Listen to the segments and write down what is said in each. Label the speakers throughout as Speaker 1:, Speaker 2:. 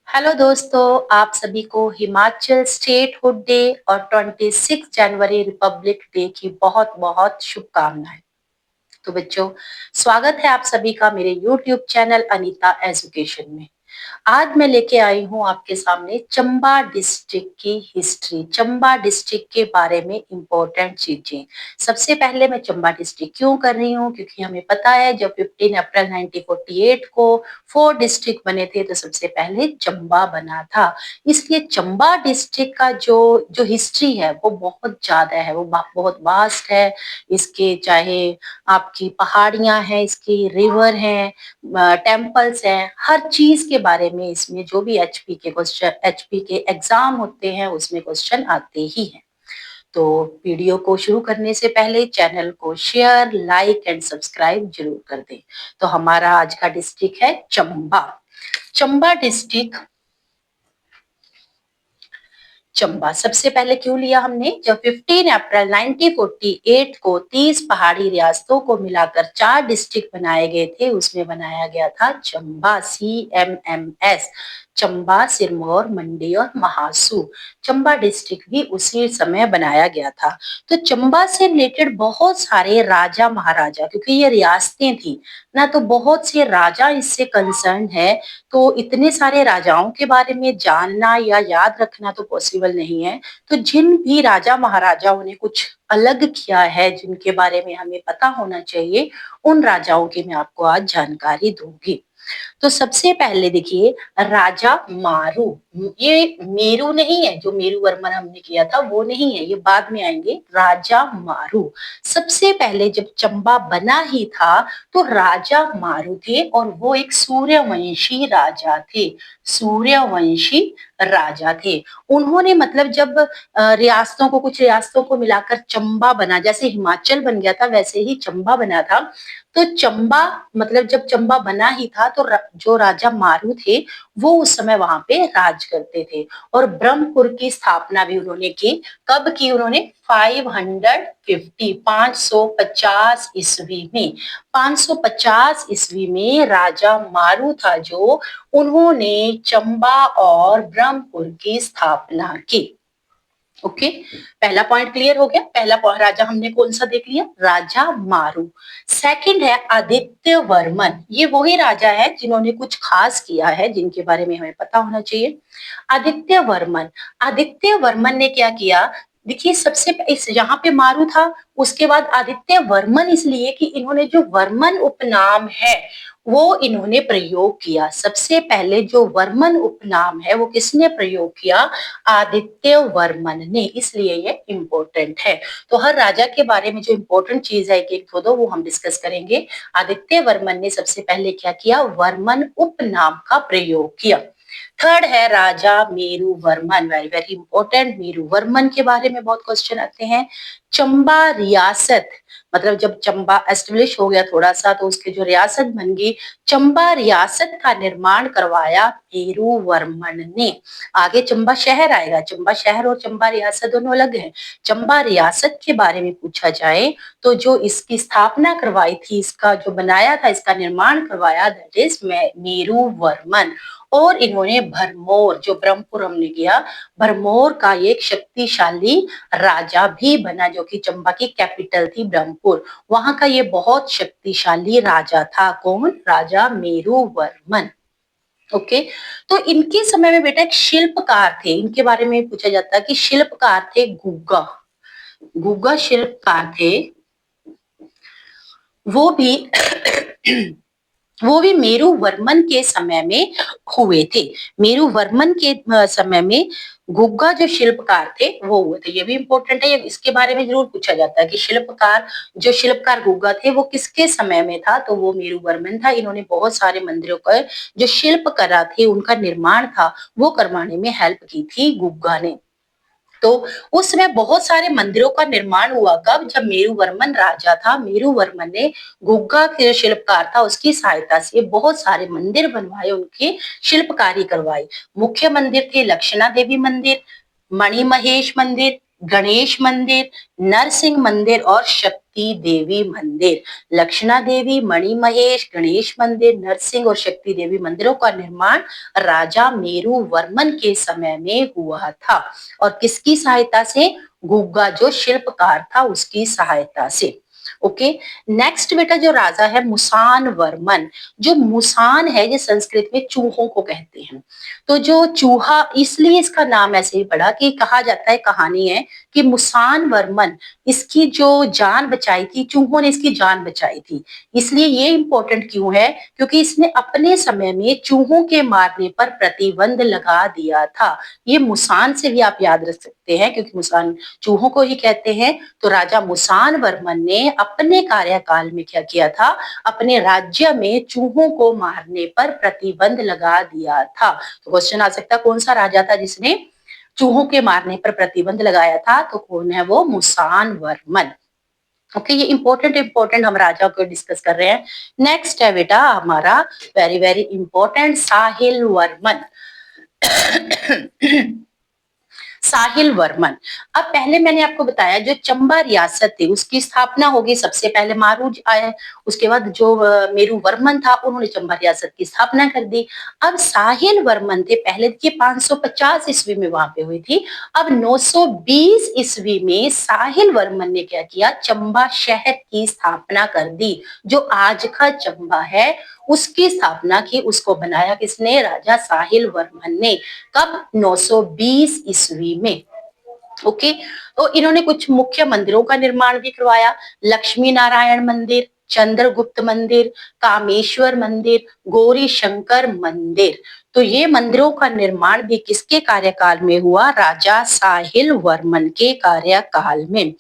Speaker 1: Hello दोस्तों, आप सभी को हिमाचल स्टेटहुड डे और 26 जनवरी रिपब्लिक डे की बहुत-बहुत शुभकामनाएं। तो बच्चों, स्वागत है आप सभी का मेरे यूट्यूब चैनल अनीता एजुकेशन में। आज मैं लेके आई हूँ आपके सामने चंबा डिस्ट्रिक्ट की हिस्ट्री, चंबा डिस्ट्रिक्ट के बारे में इम्पोर्टेंट चीजें। सबसे पहले मैं चंबा डिस्ट्रिक्ट क्यों कर रही हूँ, क्योंकि हमें पता है जब 15 अप्रैल 1948 को 4 डिस्ट्रिक्ट बने थे तो सबसे पहले चंबा बना था। इसलिए चंबा डिस्ट्रिक्ट का जो जो हिस्ट्री है वो बहुत ज्यादा है, वो बहुत वास्ट है। इसके चाहे आपकी पहाड़ियां हैं, इसकी रिवर हैं, टेम्पल्स हैं, हर चीज के बारे में इसमें जो भी एचपी के एग्जाम होते हैं उसमें क्वेश्चन आते ही हैं। तो वीडियो को शुरू करने से पहले चैनल को शेयर, लाइक एंड सब्सक्राइब जरूर कर दें। तो हमारा आज का डिस्ट्रिक्ट है चंबा। चंबा डिस्ट्रिक्ट, चंबा सबसे पहले क्यों लिया हमने, जब 15 अप्रैल 1948 को 30 पहाड़ी रियासतों को मिलाकर 4 डिस्ट्रिक्ट बनाए गए थे, उसमें बनाया गया था चंबा, CMMS, चंबा, सिरमौर, मंडी और महासू। चंबा डिस्ट्रिक्ट भी उसी समय बनाया गया था। तो चंबा से रिलेटेड बहुत सारे राजा महाराजा, क्योंकि ये रियासतें थी ना, तो बहुत से राजा इससे कंसर्न है। तो इतने सारे राजाओं के बारे में जानना या याद रखना तो पॉसिबल नहीं है। तो जिन भी राजा महाराजाओं ने कुछ अलग किया है, जिनके बारे में हमें पता होना चाहिए, उन राजाओं की मैं आपको आज जानकारी दूंगी। तो सबसे पहले देखिए, राजा मारू, ये मेरू नहीं है, जो मेरू वर्मन हमने किया था वो नहीं है, ये बाद में आएंगे। राजा मारू सबसे पहले जब चंबा बना ही था तो राजा मारू थे, और वो एक सूर्यवंशी राजा थे। सूर्यवंशी राजा थे। उन्होंने मतलब जब रियासतों को, कुछ रियासतों को मिलाकर चंबा बना, जैसे हिमाचल बन गया था वैसे ही चंबा बना था। तो चंबा मतलब जब चंबा बना ही था तो जो राजा मारू थे वो उस समय वहां पे राज करते थे। और ब्रह्मपुर की स्थापना भी उन्होंने की। कब की उन्होंने? 550 ईस्वी में। 550 ईस्वी में राजा मारू था जो, उन्होंने चंबा और ब्रह्मपुर की स्थापना की। ओके, पहला पॉइंट क्लियर हो गया। राजा हमने कौन सा देख लिया? राजा मारू। सेकंड है आदित्य वर्मन। ये वही राजा है जिन्होंने कुछ खास किया है, जिनके बारे में हमें पता होना चाहिए। आदित्य वर्मन, आदित्य वर्मन ने क्या किया? देखिए, सबसे इस यहाँ पे मारू था, उसके बाद आदित्य वर्मन, इसलिए कि इन्होंने जो वर्मन उपनाम है वो इन्होंने प्रयोग किया। सबसे पहले जो वर्मन उपनाम है वो किसने प्रयोग किया? आदित्य वर्मन ने, इसलिए ये इम्पोर्टेंट है। तो हर राजा के बारे में जो इम्पोर्टेंट चीज है, एक एक दो दो, वो हम डिस्कस करेंगे। आदित्य वर्मन ने सबसे पहले क्या किया? वर्मन उपनाम का प्रयोग किया। थर्ड है राजा Meru Varman, very very important. Meru Varman के बारे में बहुत क्वेश्चन आते हैं। चंबा रियासत, मतलब जब चंबा एस्टेब्लिश हो गया थोड़ा सा तो उसकी जो रियासत बन गई, चंबा रियासत का निर्माण करवाया मेरू वर्मन ने। आगे चंबा शहर आएगा, चंबा शहर और चंबा रियासत दोनों अलग है। चंबा रियासत के बारे में पूछा जाए तो जो इसकी स्थापना करवाई थी, इसका जो बनाया था, इसका निर्माण करवाया, दैट इज मेरू वर्मन। और इन्होंने भरमौर, जो ब्रह्मपुर हमने किया, भरमौर का एक शक्तिशाली राजा भी बना, जो कि चंबा की कैपिटल थी ब्रह्मपुर। वहां का ये बहुत शक्तिशाली राजा था। कौन? राजा मेरू वर्मन। ओके, तो इनके समय में बेटा एक शिल्पकार थे, इनके बारे में पूछा जाता है कि शिल्पकार थे गुग्गा। गुग्गा शिल्पकार थे, वो भी वो भी मेरू वर्मन के समय में हुए थे। मेरू वर्मन के समय में गुग्गा जो शिल्पकार थे वो हुए थे। ये भी इंपॉर्टेंट है, इसके बारे में जरूर पूछा जाता है कि शिल्पकार गुग्गा थे वो किसके समय में था? तो वो मेरू वर्मन था। इन्होंने बहुत सारे मंदिरों का जो शिल्प कला थे, उनका निर्माण था, वो करवाने में हेल्प की थी गुग्गा ने। तो उस समय बहुत सारे मंदिरों का निर्माण हुआ। कब? जब मेरू वर्मन राजा था। मेरू वर्मन ने गुग्गा के शिल्पकार था, उसकी सहायता से बहुत सारे मंदिर बनवाए, उनकी शिल्पकारी करवाई। मुख्य मंदिर थे लक्षणा देवी मंदिर, मणि महेश मंदिर, गणेश मंदिर, नरसिंह मंदिर और शक्ति देवी मंदिर। लक्षणा देवी, मणि महेश, गणेश मंदिर, नरसिंह और शक्ति देवी मंदिरों का निर्माण राजा मेरू वर्मन के समय में हुआ था। और किसकी सहायता से? गुग्गा जो शिल्पकार था उसकी सहायता से। ओके, नेक्स्ट बेटा जो राजा है मुसान वर्मन। जो मुसान है ये संस्कृत में चूहों को कहते हैं। तो जो चूहा, इसलिए इसका नाम ऐसे ही पड़ा कि कहा जाता है, कहानी है कि मुसान वर्मन इसकी जो जान बचाई थी, चूहों ने इसकी जान बचाई थी। इसलिए ये इंपॉर्टेंट क्यों है? क्योंकि इसने अपने समय में चूहों के मारने पर प्रतिबंध लगा दिया था। ये मुसान से भी आप याद रख सकते हैं क्योंकि मुसान चूहों को ही कहते हैं। तो राजा मुसान वर्मन ने अपने कार्यकाल में क्या किया था? अपने राज्य में चूहों को मारने पर प्रतिबंध लगा दिया था। तो क्वेश्चन आ सकता है कौन सा राजा था जिसने चूहों के मारने पर प्रतिबंध लगाया था? तो कौन है वो? मुसान वर्मन। ओके, ये इंपॉर्टेंट हम राजा को डिस्कस कर रहे हैं। नेक्स्ट है बेटा हमारा वेरी वेरी इंपॉर्टेंट साहिल वर्मन। साहिल वर्मन। अब पहले मैंने आपको बताया जो चंबा रियासत थी उसकी स्थापना होगी, सबसे पहले मारूज आए, उसके बाद जो मेरू वर्मन था उन्होंने चंबा रियासत की स्थापना कर दी। अब साहिल वर्मन थे, पहले देखिए 550 ईस्वी में वहां पे हुई थी। अब 920 ईस्वी में साहिल वर्मन ने क्या किया? चंबा शहर की स्थापना कर दी। जो आज का चंबा है उसकी स्थापना की, उसको बनाया किसने? राजा साहिल वर्मन ने। कब? 920 ईस्वी में। ओके, तो इन्होंने कुछ मुख्य मंदिरों का निर्माण भी करवाया। लक्ष्मी नारायण मंदिर, चंद्रगुप्त मंदिर, कामेश्वर मंदिर, गौरी शंकर मंदिर। तो ये मंदिरों का निर्माण भी किसके कार्यकाल में हुआ? राजा साहिल वर्मन के कार्यकाल में।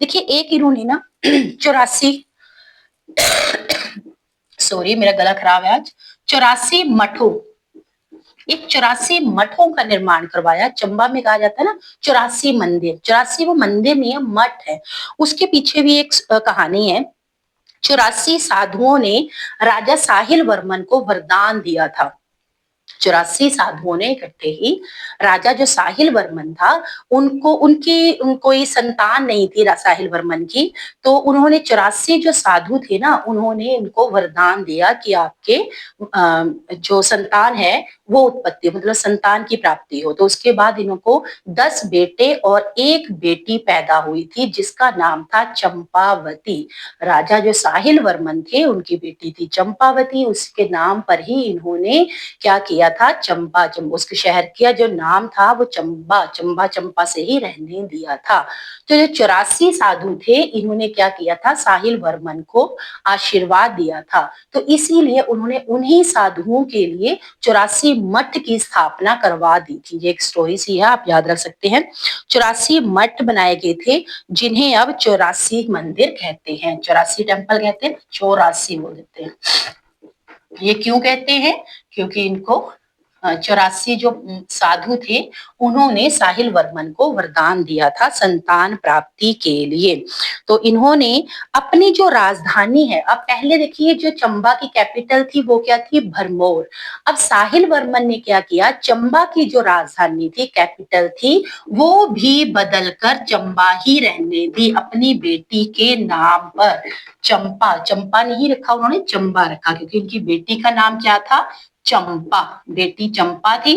Speaker 1: देखिए एक इन्होंने ना 84 सॉरी मेरा गला खराब है आज, 84 मठों, एक 84 मठों का निर्माण करवाया। चंबा में कहा जाता है ना 84 मंदिर, 84 वो मंदिर नहीं है, मठ है। उसके पीछे भी एक कहानी है। 84 साधुओं ने राजा साहिल वर्मन को वरदान दिया था। 84 साधुओं ने इकट्ठे ही, राजा जो साहिल वर्मन था उनको कोई संतान नहीं थी साहिल वर्मन की, तो उन्होंने 84 जो साधु थे ना उन्होंने इनको वरदान दिया कि आपके जो संतान है वो उत्पत्ति मतलब संतान की प्राप्ति हो। तो उसके बाद इनको 10 बेटे और एक बेटी पैदा हुई थी जिसका नाम था चंपावती। राजा जो साहिल वर्मन थे उनकी बेटी थी चंपावती, उसके नाम पर ही इन्होंने क्या किया था? चंबा, उसके शहर का जो नाम था वो चंबा, चंपा से ही रहने दिया था। तो जो 84 साधु थे इन्होंने क्या किया था? साहिल वर्मन को आशीर्वाद दिया था। तो इसीलिए उन्होंने उन्हीं साधुओं के लिए 84 मठ की स्थापना करवा दी थी। ये एक स्टोरी सी है, आप याद रख सकते हैं। 84 मठ बनाए गए थे जिन्हें अब 84 मंदिर कहते हैं, 84 टेम्पल कहते हैं, 84 बोल देते हैं। ये क्यों कहते हैं? क्योंकि इनको 84 जो साधु थे उन्होंने साहिल वर्मन को वरदान दिया था संतान प्राप्ति के लिए। तो इन्होंने अपनी जो राजधानी है, अब पहले देखिए जो चंबा की कैपिटल थी वो क्या थी? भरमौर। अब साहिल वर्मन ने क्या किया? चंबा की जो राजधानी थी, कैपिटल थी, वो भी बदलकर चंबा ही रहने दी अपनी बेटी के नाम पर। चंपा, चंपा नहीं रखा उन्होंने, चंबा रखा क्योंकि उनकी बेटी का नाम क्या था? चंपा, बेटी चंपा थी।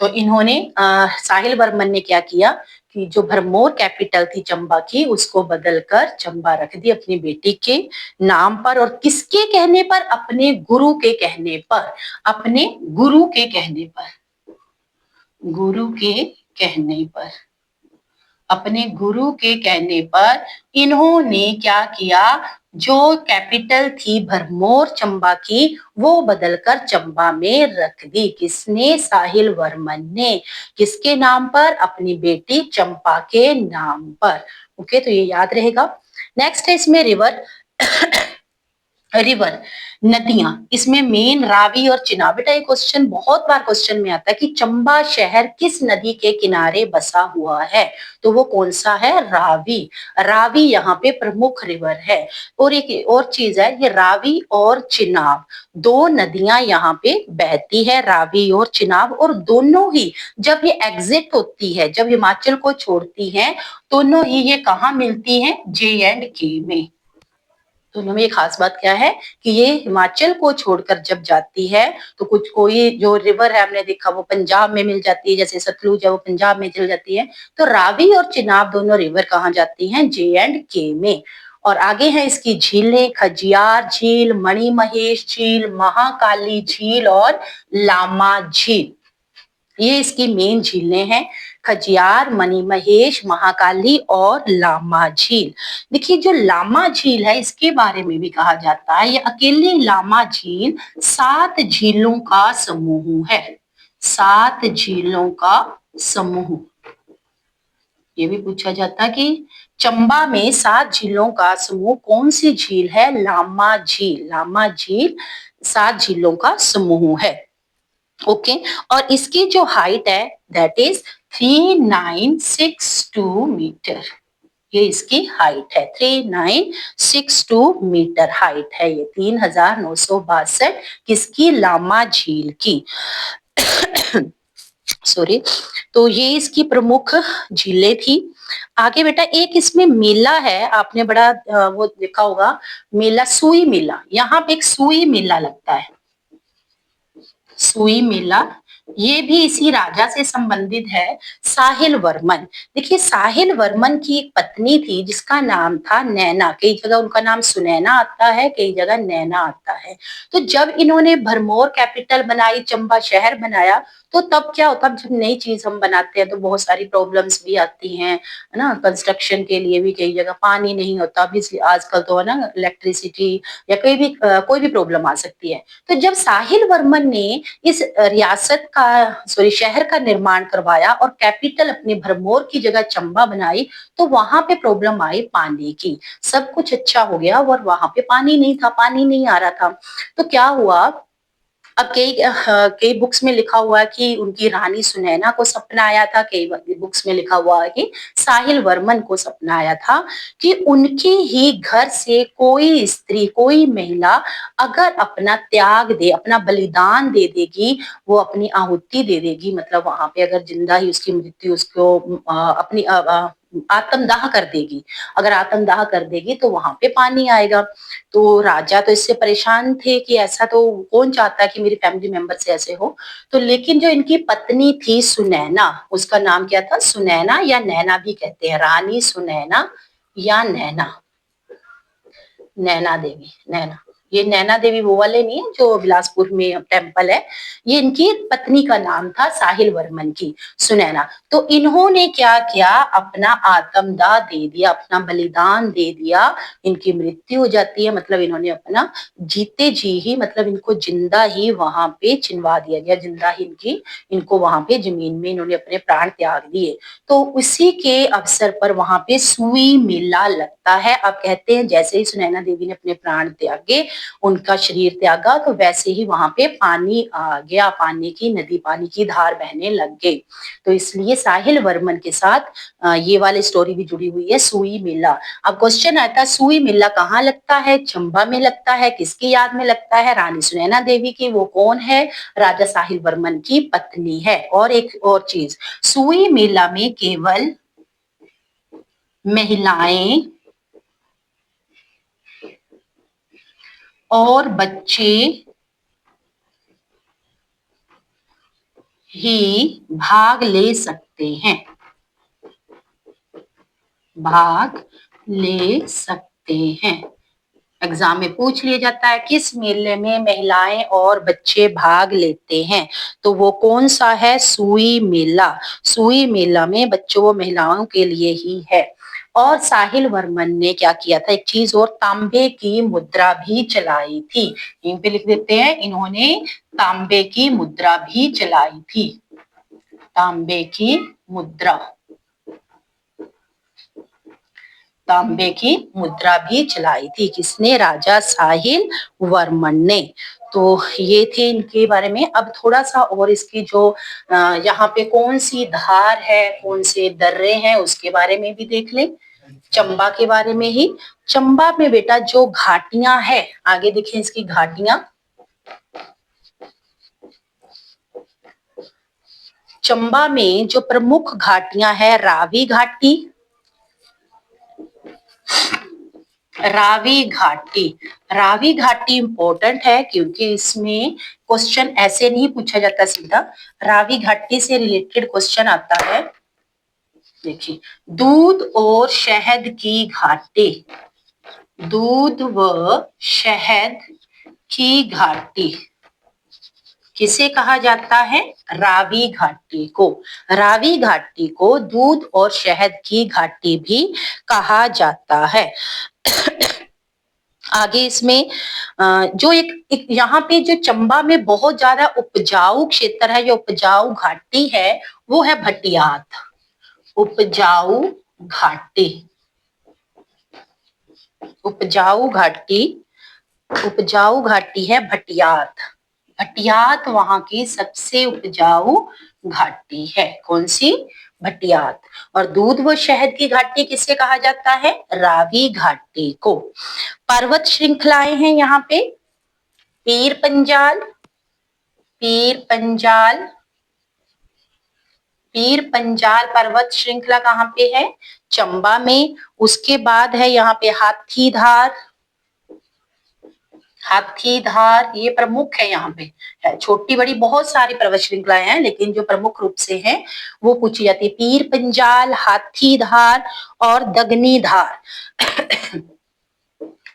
Speaker 1: तो इन्होंने साहिल वर्मन ने क्या किया कि जो भरमौर कैपिटल थी चंबा की उसको बदलकर चंबा रख दी अपनी बेटी के नाम पर। और किसके कहने पर? अपने गुरु के कहने पर, अपने गुरु के कहने पर, गुरु के कहने पर, अपने गुरु के कहने पर इन्होंने क्या किया? जो कैपिटल थी भरमौर चंबा की वो बदलकर चंबा में रख दी। किसने? साहिल वर्मन ने। किसके नाम पर? अपनी बेटी चंपा के नाम पर। ओके, तो ये याद रहेगा। नेक्स्ट है इसमें रिवर रिवर, नदियां, इसमें मेन रावी और चिनाब। बेटा ये क्वेश्चन बहुत बार क्वेश्चन में आता है कि चंबा शहर किस नदी के किनारे बसा हुआ है, तो वो कौन सा है, रावी। रावी यहाँ पे प्रमुख रिवर है। और एक और चीज है, ये रावी और चिनाब दो नदियां यहाँ पे बहती है, रावी और चिनाब, और दोनों ही जब ये एग्जिट होती है, जब हिमाचल को छोड़ती है, दोनों ही ये कहाँ मिलती हैं, J&K में। दोनों में एक खास बात क्या है कि ये हिमाचल को छोड़कर जब जाती है तो कुछ कोई जो रिवर है हमने देखा वो पंजाब में मिल जाती है, जैसे सतलुज है वो पंजाब में चल जाती है। तो रावी और चिनाब दोनों रिवर कहाँ जाती हैं, J&K में। और आगे है इसकी झीलें, खजियार झील, मणिमहेश झील, महाकाली झील और लामा झील। ये इसकी मेन झीलें हैं, खजियार, मणिमहेश, महाकाली और लामा झील। देखिए जो लामा झील है इसके बारे में भी कहा जाता है, ये अकेली लामा झील 7 झीलों का समूह है, 7 झीलों का समूह। ये भी पूछा जाता है कि चंबा में 7 झीलों का समूह कौन सी झील है, लामा झील। लामा झील 7 झीलों का समूह है। ओके और इसकी जो हाइट है दैट इज 3962 मीटर। ये इसकी हाइट है, 3962 मीटर हाइट है ये, 3962 किसकी, लामा झील की। सॉरी। तो ये इसकी प्रमुख झीलें थी। आगे बेटा एक इसमें मेला है, आपने बड़ा वो देखा होगा, मेला सुई मेला। यहाँ पे एक सुई मेला लगता है, सुई मेला, ये भी इसी राजा से संबंधित है, साहिल वर्मन। देखिए साहिल वर्मन की एक पत्नी थी जिसका नाम था नैना, कई जगह उनका नाम सुनैना आता है, कई जगह नैना आता है। तो जब इन्होंने भरमौर कैपिटल बनाई, चंबा शहर बनाया, तो तब क्या होता है, जब नई चीज हम बनाते हैं तो बहुत सारी प्रॉब्लम्स भी आती हैं, है ना। कंस्ट्रक्शन के लिए भी कई जगह पानी नहीं होता, अभी आजकल तो है ना इलेक्ट्रिसिटी या कोई भी प्रॉब्लम आ सकती है। तो जब साहिल वर्मन ने इस रियासत का सॉरी शहर का निर्माण करवाया और कैपिटल अपनी भरमौर की जगह चंबा बनाई, तो वहां पे प्रॉब्लम आई पानी की। सब कुछ अच्छा हो गया और वहां पे पानी नहीं था, पानी नहीं आ रहा था। तो क्या हुआ, अब कई बुक्स में लिखा हुआ है कि उनकी रानी सुनैना को सपना आया था, कई बुक्स में लिखा हुआ है कि साहिल वर्मन को सपना आया था कि उनके ही घर से कोई स्त्री, कोई महिला अगर अपना त्याग दे, अपना बलिदान दे देगी, वो अपनी आहुति दे देगी, मतलब वहां पे अगर जिंदा ही उसकी मृत्यु उसको अपनी आत्मदाह कर देगी, अगर आत्मदाह कर देगी तो वहां पे पानी आएगा। तो राजा तो इससे परेशान थे कि ऐसा तो कौन चाहता है कि मेरी फैमिली मेंबर से ऐसे हो। तो लेकिन जो इनकी पत्नी थी सुनैना, उसका नाम क्या था, सुनैना या नैना भी कहते हैं, रानी सुनैना या नैना, नैना देवी, नैना। ये नैना देवी वो वाले नहीं है जो बिलासपुर में टेम्पल है, ये इनकी पत्नी का नाम था साहिल वर्मन की, सुनैना। तो इन्होंने क्या किया, अपना आत्मदाह दे दिया, अपना बलिदान दे दिया। इनकी मृत्यु हो जाती है, मतलब इन्होंने अपना जीते जी ही, मतलब इनको जिंदा ही वहां पे चिनवा दिया गया, जिंदा ही इनको वहां पे जमीन में इन्होंने अपने प्राण त्याग दिए। तो उसी के अवसर पर वहां पे सुई मेला लगता है। अब कहते हैं जैसे ही सुनैना देवी ने अपने प्राण त्यागे, उनका शरीर त्यागा, तो वैसे ही वहां पे पानी आ गया, पानी की नदी, पानी की धार बहने लग गई। तो इसलिए साहिल वर्मन के साथ ये वाली स्टोरी भी जुड़ी हुई है, सुई मेला। अब क्वेश्चन आता है सुई मेला कहाँ लगता है, चंबा में लगता है, किसकी याद में लगता है, रानी सुनैना देवी की। वो कौन है, राजा साहिल वर्मन की पत्नी है। और एक और चीज, सुई मेला में केवल महिलाएं और बच्चे ही भाग ले सकते हैं, भाग ले सकते हैं। एग्जाम में पूछ लिया जाता है किस मेले में महिलाएं और बच्चे भाग लेते हैं, तो वो कौन सा है, सुई मेला। सुई मेला में बच्चों व महिलाओं के लिए ही है। और साहिल वर्मन ने क्या किया था, एक चीज और, तांबे की मुद्रा भी चलाई थी। यहीं पे लिख देते हैं, इन्होंने तांबे की मुद्रा भी चलाई थी, तांबे की मुद्रा। तांबे की मुद्रा भी चलाई थी। किसने? राजा साहिल वर्मन ने। तो ये थे इनके बारे में। अब थोड़ा सा और इसकी जो यहाँ पे कौन सी धार है, कौन से दर्रे हैं, उसके बारे में भी देख लें। चंबा के बारे में ही। चंबा में बेटा जो घाटियां है, आगे देखें इसकी घाटियां। चंबा में जो प्रमुख घाटियां है, रावी घाटी, रावी घाटी। रावी घाटी इंपॉर्टेंट है क्योंकि इसमें क्वेश्चन ऐसे नहीं पूछा जाता सीधा, रावी घाटी से रिलेटेड क्वेश्चन आता है। देखिए, दूध और शहद की घाटी, दूध व शहद की घाटी किसे कहा जाता है? रावी घाटी को। रावी घाटी को दूध और शहद की घाटी भी कहा जाता है। आगे इसमें जो एक यहाँ पे जो चंबा में बहुत ज्यादा उपजाऊ क्षेत्र है, जो उपजाऊ घाटी है, वो है भटियात। उपजाऊ घाटी, उपजाऊ घाटी, उपजाऊ घाटी है भटियात। भटियात वहां की सबसे उपजाऊ घाटी है। कौन सी? भटियात। और दूध व शहद की घाटी किसे कहा जाता है? रावी घाटी को। पर्वत श्रृंखलाएं हैं यहाँ पे, पीर पंजाल, पीर पंजाल, पीर पंजाल पर्वत श्रृंखला कहाँ पे है? चंबा में। उसके बाद है यहाँ पे हाथीधार, हाथीधार ये प्रमुख है यहाँ पे। है छोटी बड़ी बहुत सारी पर्वत श्रृंखलाएं हैं, लेकिन जो प्रमुख रूप से है वो पूछी जाती है, पीर पंजाल, हाथीधार और दगनी धार।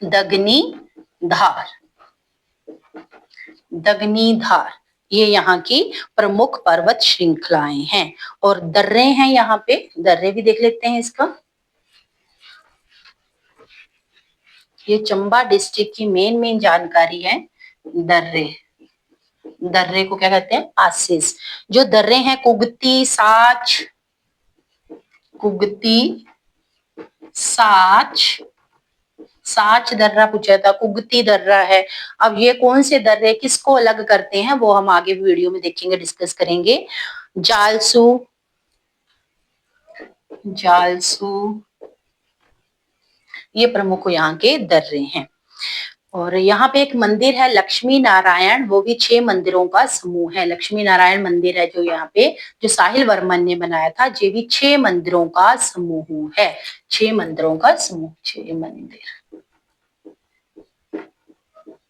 Speaker 1: दगनी धार, दगनी धार ये यहाँ की प्रमुख पर्वत श्रृंखलाएं हैं। और दर्रे हैं यहाँ पे, दर्रे भी देख लेते हैं इसका। ये चंबा डिस्ट्रिक्ट की मेन जानकारी है। दर्रे, दर्रे को क्या कहते हैं? आसिस। जो दर्रे हैं, कुगती, साच, कुगती, साच, साच दर्रा पूछा था, कुगती दर्रा है। अब ये कौन से दर्रे किसको अलग करते हैं वो हम आगे वीडियो में देखेंगे, डिस्कस करेंगे। जालसू, जालसू ये प्रमुख यहाँ के दर्रे हैं। और यहाँ पे एक मंदिर है लक्ष्मी नारायण, वो भी 6 मंदिरों का समूह है। लक्ष्मी नारायण मंदिर है जो यहाँ पे जो साहिल वर्मन ने बनाया था, ये भी 6 मंदिरों का समूह है। 6 मंदिरों का समूह, 6 मंदिर।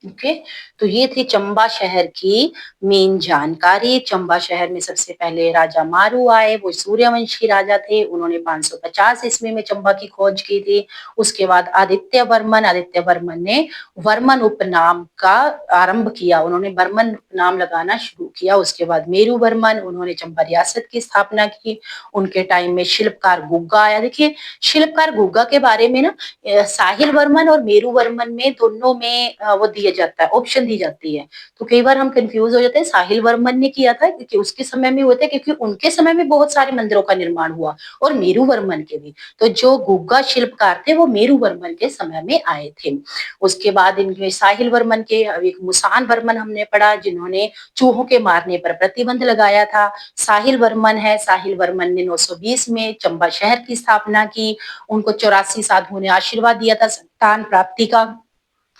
Speaker 1: ओके, तो ये थी चंबा शहर की मेन जानकारी। चंबा शहर में सबसे पहले राजा मारू आए, वो सूर्यवंशी राजा थे। उन्होंने 550 ईस्वी में चंबा की खोज की थी। उसके बाद आदित्य वर्मन, आदित्य वर्मन ने वर्मन उपनाम का आरंभ किया, उन्होंने वर्मन उपनाम लगाना शुरू किया। उसके बाद मेरू वर्मन, उन्होंने चंबा रियासत की स्थापना की। उनके टाइम में शिल्पकार गुग्गा आया। देखिए, शिल्पकार गुग्गा के बारे में ना साहिल वर्मन और मेरू वर्मन में दोनों में वो दिया जाता है, ऑप्शन दी जाती है। तो कई बार हम कंफ्यूज हो जाते हैं, साहिल वर्मन ने किया था क्योंकि उसके समय में हुआ था, क्योंकि उनके समय में बहुत सारे मंदिरों का निर्माण हुआ, और मेरू वर्मन के भी। तो जो गुग्गा शिल्पकार थे वो मेरू वर्मन के समय में आए थे। उसके बाद इनके साहिल वर्मन के एक मुसान वर्मन हमने पढ़ा, जिन्होंने चूहों के मारने पर प्रतिबंध लगाया था। साहिल वर्मन है, साहिल वर्मन ने 920 में चंबा शहर की स्थापना की। उनको 84 साधुओं ने आशीर्वाद दिया था संतान प्राप्ति का,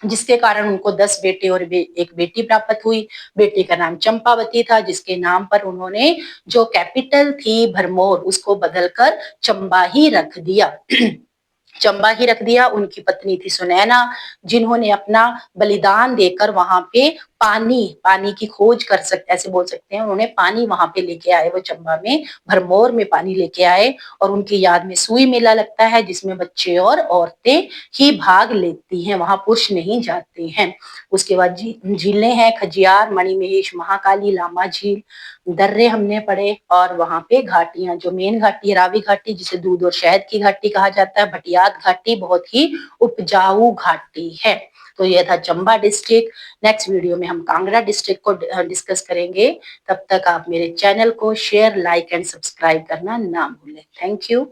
Speaker 1: जिसके कारण उनको 10 बेटे और एक बेटी प्राप्त हुई। बेटी का नाम चंपावती था, जिसके नाम पर उन्होंने जो कैपिटल थी भरमौर उसको बदलकर चंबा ही रख दिया। चंबा ही रख दिया। उनकी पत्नी थी सुनैना, जिन्होंने अपना बलिदान देकर वहां पे पानी की खोज कर सकते, ऐसे बोल सकते हैं, उन्होंने पानी वहां पे लेके आए। वो चंबा में भरमौर में पानी लेके आए, और उनकी याद में सुई मेला लगता है, जिसमें बच्चे और औरतें ही भाग लेती हैं, वहां पुरुष नहीं जाते हैं। उसके बाद झीलें हैं, खजियार, मणिमहेश, महाकाली, लामा झील। दर्रे हमने पढ़े, और वहां पे घाटियां, जो मेन घाटी है रावी घाटी, जिसे दूध और शहद की घाटी कहा जाता है। भटियात घाटी बहुत ही उपजाऊ घाटी है। तो यह था चंबा डिस्ट्रिक्ट। नेक्स्ट वीडियो में हम कांगड़ा डिस्ट्रिक्ट को डिस्कस करेंगे। तब तक आप मेरे चैनल को शेयर, लाइक एंड सब्सक्राइब करना ना भूलें। Thank you.